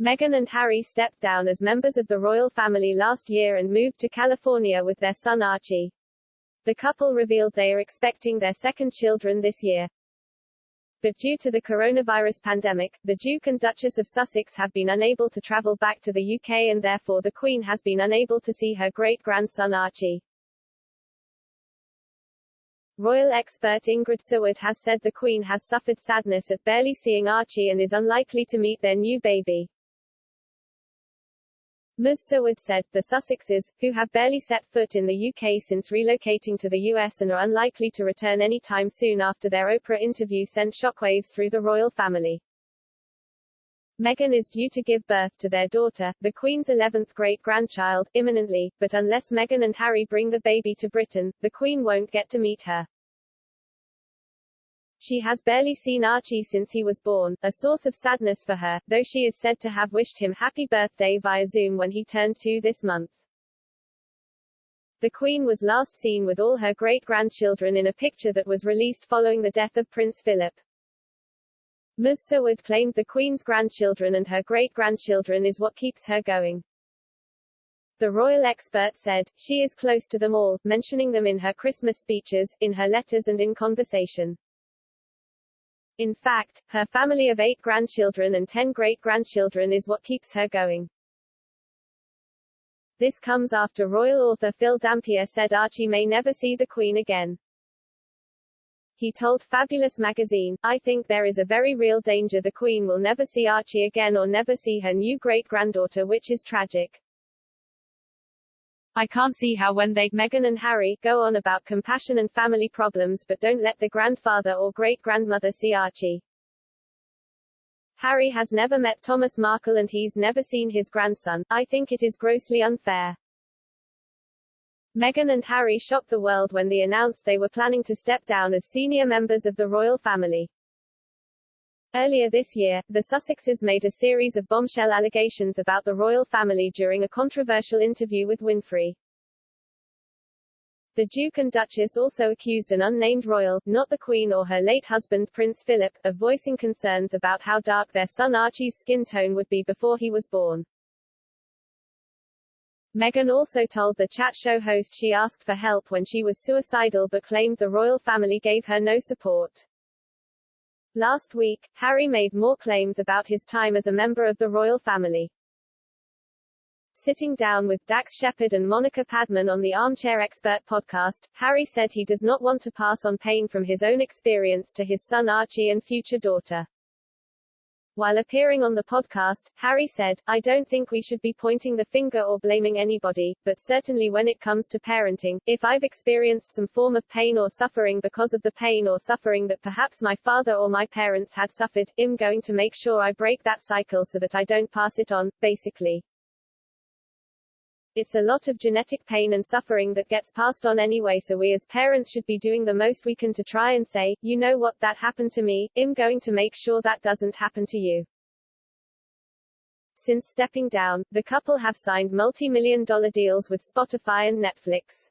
Meghan and Harry stepped down as members of the royal family last year and moved to California with their son Archie. The couple revealed they are expecting their second children this year. But due to the coronavirus pandemic, the Duke and Duchess of Sussex have been unable to travel back to the UK and therefore the Queen has been unable to see her great-grandson Archie. Royal expert Ingrid Seward has said the Queen has suffered sadness at barely seeing Archie and is unlikely to meet their new baby. Ms. Seward said, the Sussexes, who have barely set foot in the UK since relocating to the US and are unlikely to return anytime soon after their Oprah interview sent shockwaves through the royal family. Meghan is due to give birth to their daughter, the Queen's 11th great-grandchild, imminently, but unless Meghan and Harry bring the baby to Britain, the Queen won't get to meet her. She has barely seen Archie since he was born, a source of sadness for her, though she is said to have wished him happy birthday via Zoom when he turned 2 this month. The Queen was last seen with all her great-grandchildren in a picture that was released following the death of Prince Philip. Ms. Seward claimed the Queen's grandchildren and her great-grandchildren is what keeps her going. The royal expert said, she is close to them all, mentioning them in her Christmas speeches, in her letters and in conversation. In fact, her family of 8 grandchildren and 10 great-grandchildren is what keeps her going. This comes after royal author Phil Dampier said Archie may never see the Queen again. He told Fabulous magazine, I think there is a very real danger the Queen will never see Archie again or never see her new great-granddaughter, which is tragic. I can't see how when they, Meghan and Harry, go on about compassion and family problems but don't let the grandfather or great-grandmother see Archie. Harry has never met Thomas Markle and he's never seen his grandson. I think it is grossly unfair. Meghan and Harry shocked the world when they announced they were planning to step down as senior members of the royal family. Earlier this year, the Sussexes made a series of bombshell allegations about the royal family during a controversial interview with Winfrey. The Duke and Duchess also accused an unnamed royal, not the Queen or her late husband Prince Philip, of voicing concerns about how dark their son Archie's skin tone would be before he was born. Meghan also told the chat show host she asked for help when she was suicidal but claimed the royal family gave her no support. Last week, Harry made more claims about his time as a member of the royal family. Sitting down with Dax Shepard and Monica Padman on the Armchair Expert podcast, Harry said he does not want to pass on pain from his own experience to his son Archie and future daughter. While appearing on the podcast, Harry said, I don't think we should be pointing the finger or blaming anybody, but certainly when it comes to parenting, if I've experienced some form of pain or suffering because of the pain or suffering that perhaps my father or my parents had suffered, I'm going to make sure I break that cycle so that I don't pass it on, basically. It's a lot of genetic pain and suffering that gets passed on anyway, so we as parents should be doing the most we can to try and say, you know what, that happened to me, I'm going to make sure that doesn't happen to you. Since stepping down, the couple have signed multi-million-dollar deals with Spotify and Netflix.